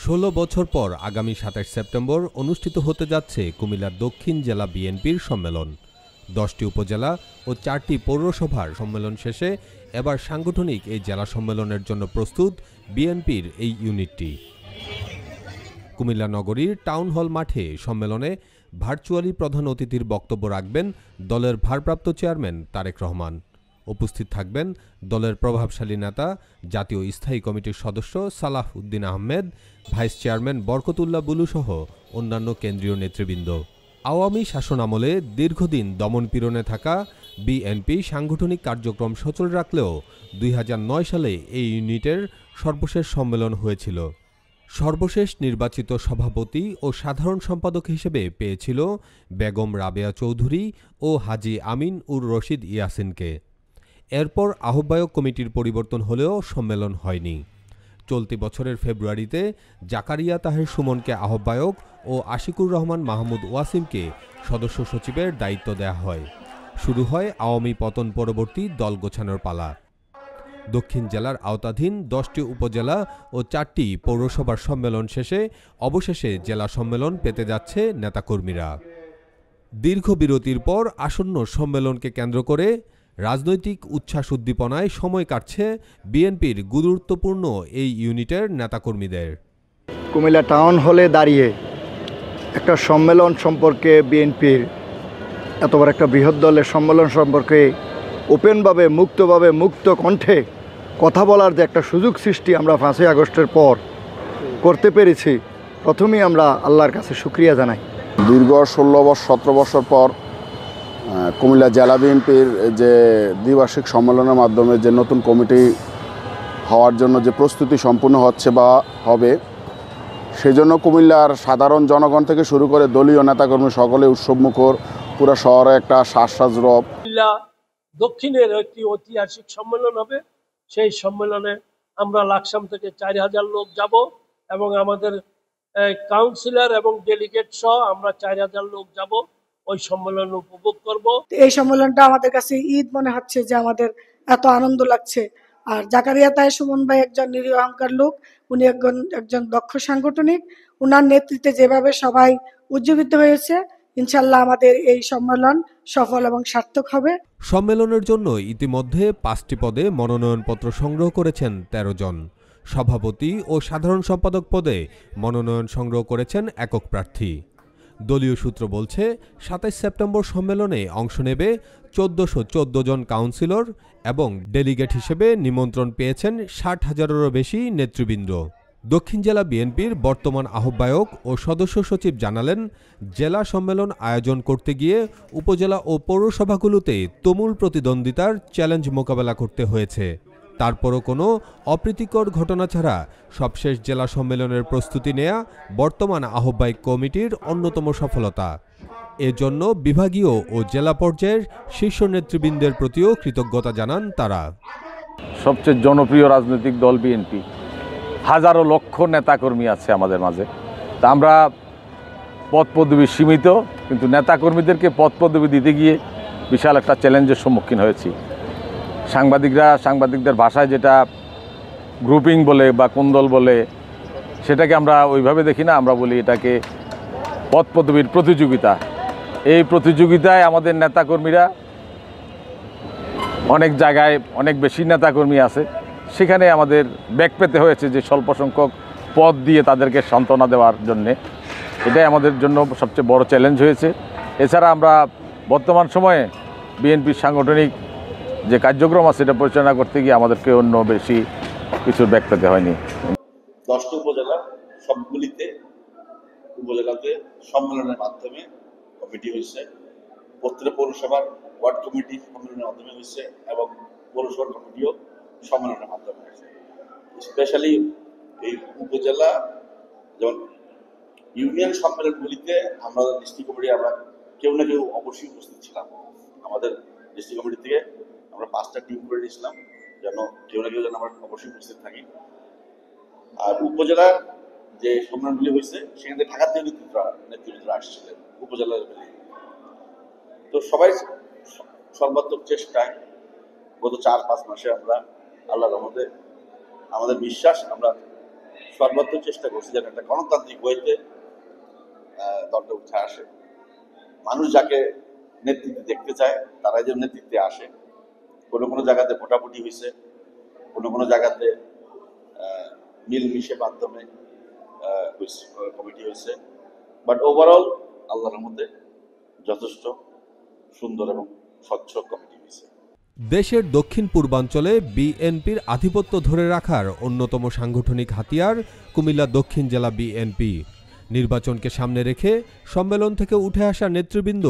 ১৬ বছর পর আগামী ২৭ সেপ্টেম্বর অনুষ্ঠিত হতে যাচ্ছে কুমিল্লার দক্ষিণ জেলা বিএনপির সম্মেলন। ১০টি উপজেলা ও ৪টি পৌরসভার সম্মেলন শেষে এবার সাংগঠনিক এই জেলা সম্মেলনের জন্য প্রস্তুত বিএনপির এই ইউনিটটি। কুমিল্লা নগরীর টাউন হল মাঠে সম্মেলনে ভার্চুয়ালি প্রধান অতিথির বক্তব্য রাখবেন দলের ভারপ্রাপ্ত চেয়ারম্যান তারেক রহমান। উপস্থিত থাকবেন দলের প্রভাবশালী নেতা, জাতীয় স্থায়ী কমিটির সদস্য সালাহ উদ্দিন আহমেদ, ভাইস চেয়ারম্যান বরকতুল্লাহ বুলুসহ অন্যান্য কেন্দ্রীয় নেতৃবৃন্দ। আওয়ামী শাসনামলে দীর্ঘদিন দমনপীড়নে থাকা বিএনপি সাংগঠনিক কার্যক্রম সচল রাখলেও ২০০৯ সালে এই ইউনিটের সর্বশেষ সম্মেলন হয়েছিল। সর্বশেষ নির্বাচিত সভাপতি ও সাধারণ সম্পাদক হিসেবে পেয়েছিল বেগম রাবেয়া চৌধুরী ও হাজী আমিন উর রশিদ ইয়াসিনকে। এরপর আহ্বায়ক কমিটির পরিবর্তন হলেও সম্মেলন হয়নি। চলতি বছরের ফেব্রুয়ারিতে জাকারিয়া তাহের সুমনকে আহ্বায়ক ও আশিকুর রহমান মাহমুদ ওয়াসিমকে সদস্য সচিবের দায়িত্ব দেওয়া হয়। শুরু হয় আওয়ামী পতন পরবর্তী দল গোছানোর পালা। দক্ষিণ জেলার আওতাধীন ১০টি উপজেলা ও ৪টি পৌরসভার সম্মেলন শেষে অবশেষে জেলা সম্মেলন পেতে যাচ্ছে নেতাকর্মীরা। দীর্ঘ বিরতির পর আসন্ন সম্মেলনকে কেন্দ্র করে রাজনৈতিক উচ্ছ্বাস উদ্দীপনায় সময় কাটছে বিএনপির গুরুত্বপূর্ণ এই ইউনিটের নেতাকর্মীদের। কুমিল্লা টাউন হলে দাঁড়িয়ে একটা সম্মেলন সম্পর্কে, বিএনপির এত বড় একটা বৃহৎ দলের সম্মেলন সম্পর্কে ওপেনভাবে, মুক্তভাবে, মুক্ত কণ্ঠে কথা বলার যে একটা সুযোগ সৃষ্টি আমরা ৫ই আগস্টের পর করতে পেরেছি, প্রথমেই আমরা আল্লাহর কাছে শুকরিয়া জানাই। দীর্ঘ ১৭ বছর পর কুমিল্লা জেলা বিএনপির যে দ্বিবার্ষিক সম্মেলনের মাধ্যমে যে নতুন কমিটি হওয়ার জন্য যে প্রস্তুতি সম্পূর্ণ হচ্ছে বা হবে, সেজন্য কুমিল্লার সাধারণ জনগণ থেকে শুরু করে দলীয় নেতাকর্মী সকলে উৎসবমুখর। পুরো শহরে একটা শ্বাস রব। কুমিল্লা দক্ষিণের একটি ঐতিহাসিক সম্মেলন হবে। সেই সম্মেলনে আমরা লাকসাম থেকে ৪,০০০ লোক যাব এবং আমাদের কাউন্সিলর এবং ডেলিগেট সহ আমরা ৪,০০০ লোক যাব। ওই সম্মেলন উপভোগ করব। এই সম্মেলনটা আমাদের কাছে ঈদ মনে হচ্ছে, যে আমাদের এত আনন্দ লাগছে। আর জাকারিয়া তাহের সুমন ভাই একজন নিরীহ অহংকার লোক, উনি একজন দক্ষ সাংগঠনিক। উনার নেতৃত্বে যেভাবে সবাই উজ্জীবিত হয়েছে, ইনশাল্লাহ আমাদের এই সম্মেলন সফল এবং সার্থক হবে। সম্মেলনের জন্য ইতিমধ্যে ৫টি পদে মনোনয়নপত্র সংগ্রহ করেছেন ১৩ জন। সভাপতি ও সাধারণ সম্পাদক পদে মনোনয়ন সংগ্রহ করেছেন একক প্রার্থী। দলীয় সূত্র বলছে ২৭ সেপ্টেম্বর সম্মেলনে অংশ নেবে ১৪১৪ জন কাউন্সিলর এবং ডেলিগেট হিসেবে নিমন্ত্রণ পেয়েছেন ৬০,০০০-এরও বেশি নেতৃবৃন্দ। দক্ষিণ জেলা বিএনপির বর্তমান আহ্বায়ক ও সদস্য সচিব জানালেন, জেলা সম্মেলন আয়োজন করতে গিয়ে উপজেলা ও পৌরসভাগুলোতে তুমুল প্রতিদ্বন্দ্বিতার চ্যালেঞ্জ মোকাবেলা করতে হয়েছে। তারপরও কোনো অপ্রীতিকর ঘটনা ছাড়া সবশেষ জেলা সম্মেলনের প্রস্তুতি নেয়া বর্তমান আহ্বায়ক কমিটির অন্যতম সফলতা। এজন্য বিভাগীয় ও জেলা পর্যায়ের শীর্ষ নেতৃবৃন্দের প্রতিও কৃতজ্ঞতা জানান তারা। সবচেয়ে জনপ্রিয় রাজনৈতিক দল বিএনপি, হাজারো লক্ষ নেতাকর্মী আছে আমাদের মাঝে। তা আমরা পদ পদবি সীমিত, কিন্তু নেতাকর্মীদেরকে পদ পদবি দিতে গিয়ে বিশাল একটা চ্যালেঞ্জের সম্মুখীন হয়েছি। সাংবাদিকদের ভাষায় যেটা গ্রুপিং বলে বা কোন্দল বলে, সেটাকে আমরা ওইভাবে দেখি না। আমরা বলি এটাকে পদ পদবির প্রতিযোগিতা। এই প্রতিযোগিতায় আমাদের নেতাকর্মীরা অনেক জায়গায় অনেক বেশি নেতাকর্মী আছে, সেখানে আমাদের ব্যাক পেতে হয়েছে যে স্বল্প সংখ্যক পদ দিয়ে তাদেরকে সান্ত্বনা দেওয়ার জন্যে। এটাই আমাদের জন্য সবচেয়ে বড় চ্যালেঞ্জ হয়েছে। এছাড়া আমরা বর্তমান সময়ে বিএনপির সাংগঠনিক যে কার্যক্রম আছে সেটা পরিচালনা করতে গিয়ে আমাদেরকে অন্য বেশি কিছু ব্যাক পেতে হয়নি। 10টি উপজেলা, সবগুলিতে উপজেলাতে সম্মেলনের মাধ্যমে কমিটি হয়েছে। প্রত্যেক পৌরসভার ওয়ার্ড কমিটি সম্মেলনের মাধ্যমে হয়েছে এবং পৌরসভার কমিটিও সম্মেলনের মাধ্যমে হয়েছে। স্পেশালি এই উপজেলা যেমন ইউনিয়ন সম্মেলনগুলিতে আমরা ডিস্ট্রিক্ট কমিটি আমরা কেউ না কেউ অবশ্যই উপস্থিত ছিলাম। আমাদের ডিস্ট্রিক্ট কমিটি থেকে আমরা 5টা টিম করে নিয়েছিলাম, যেন কেউ না কেউ যেন আমরা অবশ্যই উপস্থিত থাকি। আর উপজেলার যে সম্মেলনগুলি হয়েছে সেখানে ঢাকার থেকে নেতৃবৃন্দরা আসছিলেন উপজেলার লেভেলে। তো সবাই সর্বাত্মক চেষ্টায় গত 4-5 মাসে আমরা আল্লাহর রহমতে আমাদের বিশ্বাস আমরা সর্বাত্মক চেষ্টা করছি যেন একটা গণতান্ত্রিক ওয়েতে দলটা উঠে আসে। মানুষ যাকে নেতৃত্বে দেখতে চায় তারাই যেন নেতৃত্বে আসে। কোনো কোনো জায়গাতে ভোটাভুটি হয়েছে, কোনো কোনো জায়গাতে মিলমিশে মাধ্যমে কমিটি হয়েছে, বাট ওভারঅল আল্লাহর মধ্যে যথেষ্ট সুন্দর এবং স্বচ্ছ কমিটি হয়েছে। দেশের দক্ষিণ পূর্বাঞ্চলে বিএনপির আধিপত্য ধরে রাখার অন্যতম সাংগঠনিক হাতিয়ার কুমিল্লা দক্ষিণ জেলা বিএনপি। নির্বাচনকে সামনে রেখে সম্মেলন থেকে উঠে আসা নেতৃবৃন্দ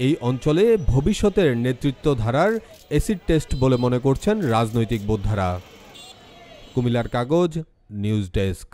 এই অঞ্চলে ভবিষ্যতের নেতৃত্ব ধারার অ্যাসিড টেস্ট বলে মনে করছেন রাজনৈতিক বোদ্ধারা। কুমিল্লার কাগজ, নিউজ ডেস্ক।